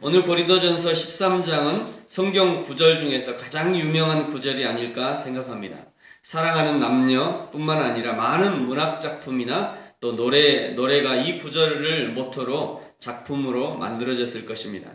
오늘 고린도전서 13장은 성경 구절 중에서 가장 유명한 구절이 아닐까 생각합니다. 사랑하는 남녀뿐만 아니라 많은 문학 작품이나 또 노래가 이 구절을 모토로 작품으로 만들어졌을 것입니다.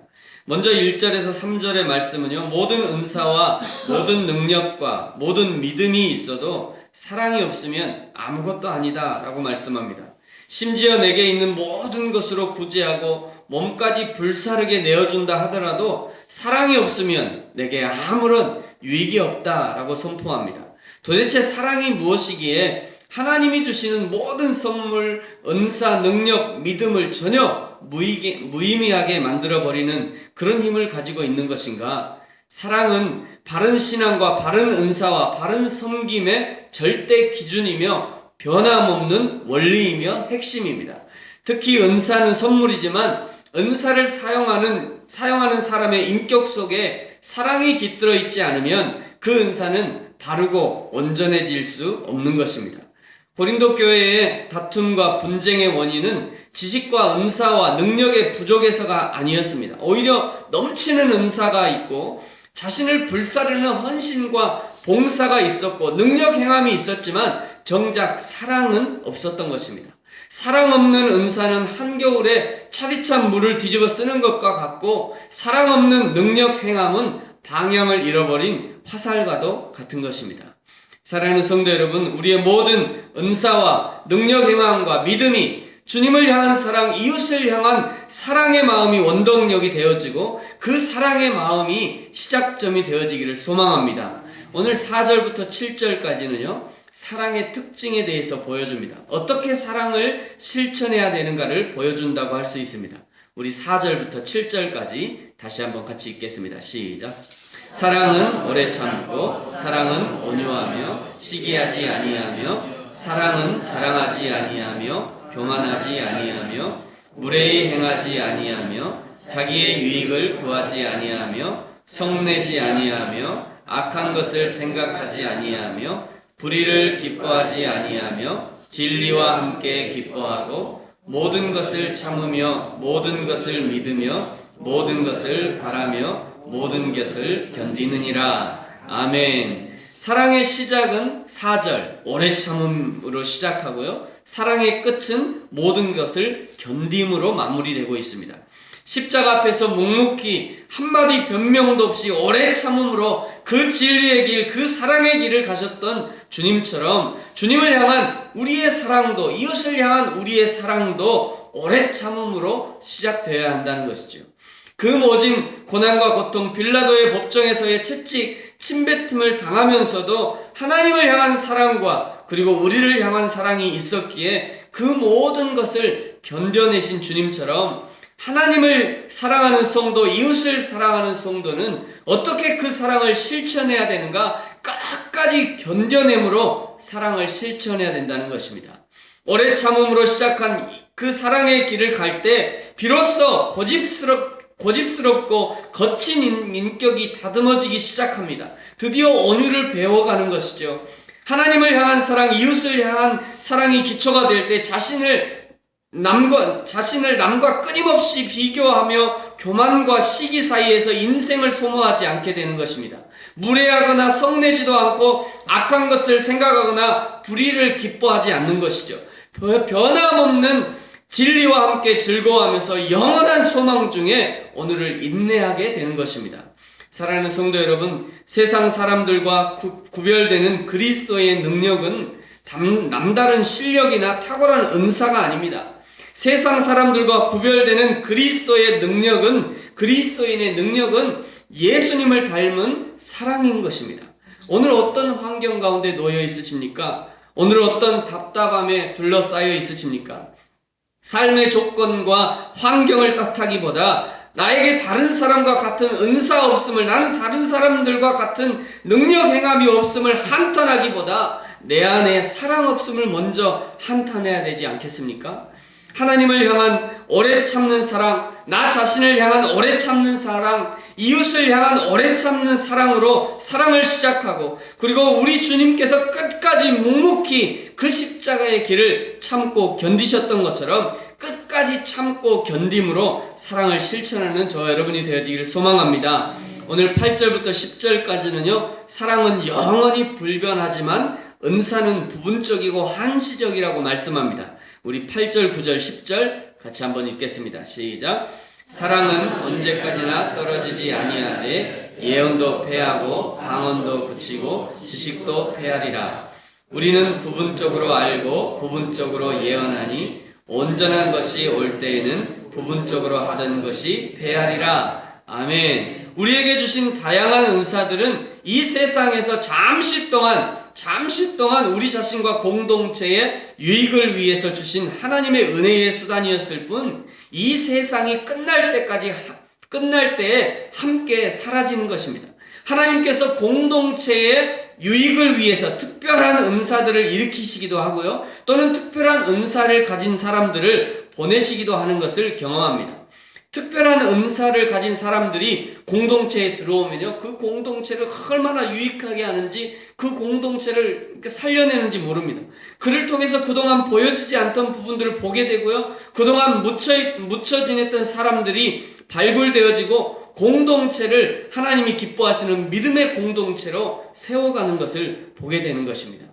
먼저 1절에서 3절의 말씀은요, 모든 은사와 모든 능력과 모든 믿음이 있어도 사랑이 없으면 아무것도 아니다 라고 말씀합니다. 심지어 내게 있는 모든 것으로 구제하고 몸까지 불사르게 내어준다 하더라도 사랑이 없으면 내게 아무런 유익이 없다라고 선포합니다. 도대체 사랑이 무엇이기에 하나님이 주시는 모든 선물, 은사, 능력, 믿음을 전혀 무의미하게 만들어버리는 그런 힘을 가지고 있는 것인가? 사랑은 바른 신앙과 바른 은사와 바른 섬김의 절대 기준이며 변함없는 원리이며 핵심입니다. 특히 은사는 선물이지만 은사를 사용하는 사람의 인격 속에 사랑이 깃들어 있지 않으면 그 은사는 바르고 온전해질 수 없는 것입니다. 고린도 교회의 다툼과 분쟁의 원인은 지식과 은사와 능력의 부족에서가 아니었습니다. 오히려 넘치는 은사가 있고 자신을 불사르는 헌신과 봉사가 있었고 능력 행함이 있었지만 정작 사랑은 없었던 것입니다. 사랑 없는 은사는 한겨울에 차디찬 물을 뒤집어 쓰는 것과 같고 사랑 없는 능력 행함은 방향을 잃어버린 화살과도 같은 것입니다. 사랑하는 성도 여러분, 우리의 모든 은사와 능력 행함과 믿음이 주님을 향한 사랑, 이웃을 향한 사랑의 마음이 원동력이 되어지고 그 사랑의 마음이 시작점이 되어지기를 소망합니다. 오늘 4절부터 7절까지는요, 사랑의 특징에 대해서 보여줍니다. 어떻게 사랑을 실천해야 되는가를 보여준다고 할 수 있습니다. 우리 4절부터 7절까지 다시 한번 같이 읽겠습니다. 시작. 사랑은 오래 참고 사랑은 온유하며 시기하지 아니하며 사랑은 자랑하지 아니하며 교만하지 아니하며 무례히 행하지 아니하며 자기의 유익을 구하지 아니하며 성내지 아니하며 악한 것을 생각하지 아니하며 불의를 기뻐하지 아니하며 진리와 함께 기뻐하고 모든 것을 참으며 모든 것을 믿으며 모든 것을 바라며 모든 것을 견디느니라. 아멘. 사랑의 시작은 4절 오래 참음으로 시작하고요, 사랑의 끝은 모든 것을 견딤으로 마무리되고 있습니다. 십자가 앞에서 묵묵히 한마디 변명도 없이 오래 참음으로 그 진리의 길, 그 사랑의 길을 가셨던 주님처럼 주님을 향한 우리의 사랑도, 이웃을 향한 우리의 사랑도 오래 참음으로 시작되어야 한다는 것이죠. 그 모진 고난과 고통, 빌라도의 법정에서의 채찍, 침뱉음을 당하면서도 하나님을 향한 사랑과 그리고 우리를 향한 사랑이 있었기에 그 모든 것을 견뎌내신 주님처럼 하나님을 사랑하는 성도, 이웃을 사랑하는 성도는 어떻게 그 사랑을 실천해야 되는가? 끝까지 견뎌냄으로 사랑을 실천해야 된다는 것입니다. 오래 참음으로 시작한 그 사랑의 길을 갈 때 비로소 고집스럽고 거친 인격이 다듬어지기 시작합니다. 드디어 온유를 배워가는 것이죠. 하나님을 향한 사랑, 이웃을 향한 사랑이 기초가 될 때 자신을 남과 끊임없이 비교하며 교만과 시기 사이에서 인생을 소모하지 않게 되는 것입니다. 무례하거나 성내지도 않고 악한 것을 생각하거나 불의를 기뻐하지 않는 것이죠. 변함없는 진리와 함께 즐거워하면서 영원한 소망 중에 오늘을 인내하게 되는 것입니다. 사랑하는 성도 여러분, 세상 사람들과 구별되는 그리스도의 능력은 남다른 실력이나 탁월한 은사가 아닙니다. 세상 사람들과 구별되는 그리스도인의 능력은 예수님을 닮은 사랑인 것입니다. 오늘 어떤 환경 가운데 놓여 있으십니까? 오늘 어떤 답답함에 둘러싸여 있으십니까? 삶의 조건과 환경을 탓하기보다 나에게 다른 사람과 같은 은사 없음을, 나는 다른 사람들과 같은 능력 행함이 없음을 한탄하기보다 내 안에 사랑 없음을 먼저 한탄해야 되지 않겠습니까? 하나님을 향한 오래 참는 사랑, 나 자신을 향한 오래 참는 사랑, 이웃을 향한 오래 참는 사랑으로 사랑을 시작하고, 그리고 우리 주님께서 끝까지 묵묵히 그 십자가의 길을 참고 견디셨던 것처럼 끝까지 참고 견딤으로 사랑을 실천하는 저와 여러분이 되어지기를 소망합니다. 오늘 8절부터 10절까지는요, 사랑은 영원히 불변하지만 은사는 부분적이고 한시적이라고 말씀합니다. 우리 8절, 9절, 10절 같이 한번 읽겠습니다. 시작. 사랑은 언제까지나 떨어지지 아니하되 예언도 패하고 방언도 그치고 지식도 패하리라. 우리는 부분적으로 알고 부분적으로 예언하니 온전한 것이 올 때에는 부분적으로 하던 것이 패하리라. 아멘. 우리에게 주신 다양한 은사들은 이 세상에서 잠시 동안 우리 자신과 공동체의 유익을 위해서 주신 하나님의 은혜의 수단이었을 뿐, 이 세상이 끝날 때에 함께 사라지는 것입니다. 하나님께서 공동체의 유익을 위해서 특별한 은사들을 일으키시기도 하고요, 또는 특별한 은사를 가진 사람들을 보내시기도 하는 것을 경험합니다. 특별한 은사를 가진 사람들이 공동체에 들어오면요, 그 공동체를 얼마나 유익하게 하는지, 그 공동체를 살려내는지 모릅니다. 그를 통해서 그동안 보여지지 않던 부분들을 보게 되고요, 그동안 묻혀 지냈던 사람들이 발굴되어지고 공동체를 하나님이 기뻐하시는 믿음의 공동체로 세워가는 것을 보게 되는 것입니다.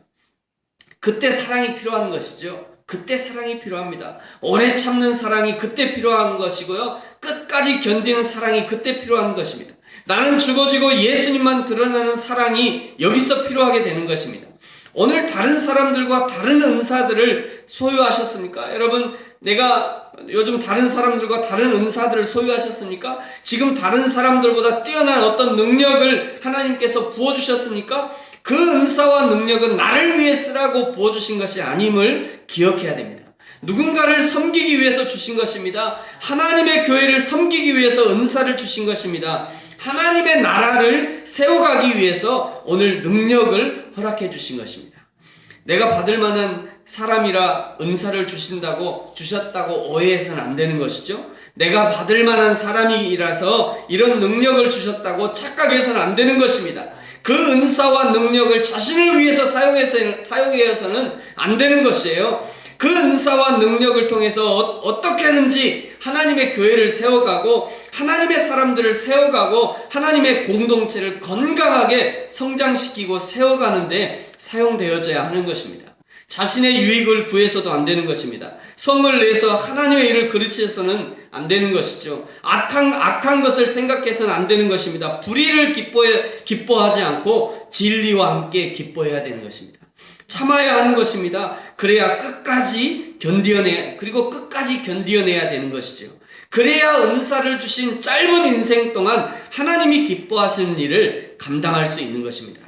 그때 사랑이 필요한 것이죠. 그때 사랑이 필요합니다. 오래 참는 사랑이 그때 필요한 것이고요, 끝까지 견디는 사랑이 그때 필요한 것입니다. 나는 죽어지고 예수님만 드러나는 사랑이 여기서 필요하게 되는 것입니다. 오늘 다른 사람들과 다른 은사들을 소유하셨습니까? 여러분, 내가 요즘 다른 사람들과 다른 은사들을 소유하셨습니까? 지금 다른 사람들보다 뛰어난 어떤 능력을 하나님께서 부어주셨습니까? 그 은사와 능력은 나를 위해 쓰라고 부어주신 것이 아님을 기억해야 됩니다. 누군가를 섬기기 위해서 주신 것입니다. 하나님의 교회를 섬기기 위해서 은사를 주신 것입니다. 하나님의 나라를 세워가기 위해서 오늘 능력을 허락해 주신 것입니다. 내가 받을 만한 사람이라 은사를 주셨다고 오해해서는 안 되는 것이죠. 내가 받을 만한 사람이라서 이런 능력을 주셨다고 착각해서는 안 되는 것입니다. 그 은사와 능력을 자신을 위해서 사용해서는 안 되는 것이에요. 그 은사와 능력을 통해서 어떻게 하는지 하나님의 교회를 세워가고 하나님의 사람들을 세워가고 하나님의 공동체를 건강하게 성장시키고 세워가는 사용되어져야 하는 것입니다. 자신의 유익을 구해서도 안 되는 것입니다. 성을 내서 하나님의 일을 그르치서는 안 되는 것이죠. 악한 것을 생각해서는 안 되는 것입니다. 불의를 기뻐하지 않고 진리와 함께 기뻐해야 되는 것입니다. 참아야 하는 것입니다. 그래야 끝까지 견디어내야 되는 것이죠. 그래야 은사를 주신 짧은 인생 동안 하나님이 기뻐하시는 일을 감당할 수 있는 것입니다.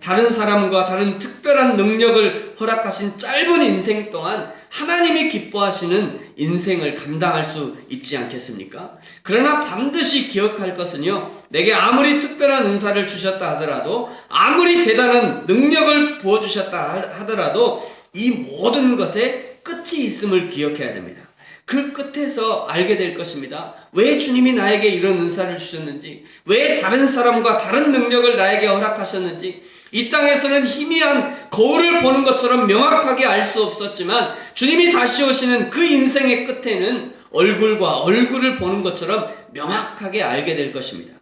다른 사람과 다른 특별한 능력을 허락하신 짧은 인생 동안 하나님이 기뻐하시는 인생을 감당할 수 있지 않겠습니까? 그러나 반드시 기억할 것은요, 내게 아무리 특별한 은사를 주셨다 하더라도, 아무리 대단한 능력을 부어주셨다 하더라도 이 모든 것에 끝이 있음을 기억해야 됩니다. 그 끝에서 알게 될 것입니다. 왜 주님이 나에게 이런 은사를 주셨는지, 왜 다른 사람과 다른 능력을 나에게 허락하셨는지, 이 땅에서는 희미한 거울을 보는 것처럼 명확하게 알 수 없었지만 주님이 다시 오시는 그 인생의 끝에는 얼굴과 얼굴을 보는 것처럼 명확하게 알게 될 것입니다.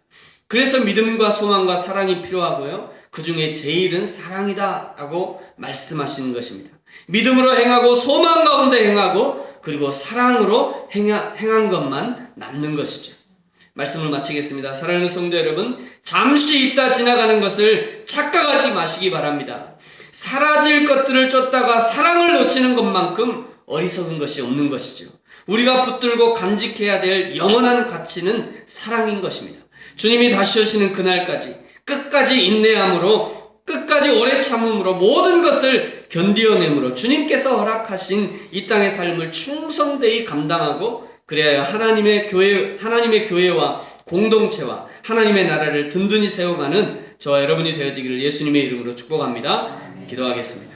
그래서 믿음과 소망과 사랑이 필요하고요, 그 중에 제일은 사랑이다 라고 말씀하시는 것입니다. 믿음으로 행하고 소망 가운데 행하고 그리고 사랑으로 행한 것만 남는 것이죠. 말씀을 마치겠습니다. 사랑하는 성도 여러분, 잠시 있다 지나가는 것을 착각하지 마시기 바랍니다. 사라질 것들을 쫓다가 사랑을 놓치는 것만큼 어리석은 것이 없는 것이죠. 우리가 붙들고 간직해야 될 영원한 가치는 사랑인 것입니다. 주님이 다시 오시는 그날까지 끝까지 인내함으로, 끝까지 오래 참음으로, 모든 것을 견디어내므로 주님께서 허락하신 이 땅의 삶을 충성되이 감당하고, 그래야 하나님의 교회와 공동체와 하나님의 나라를 든든히 세워가는 저와 여러분이 되어지기를 예수님의 이름으로 축복합니다. 기도하겠습니다.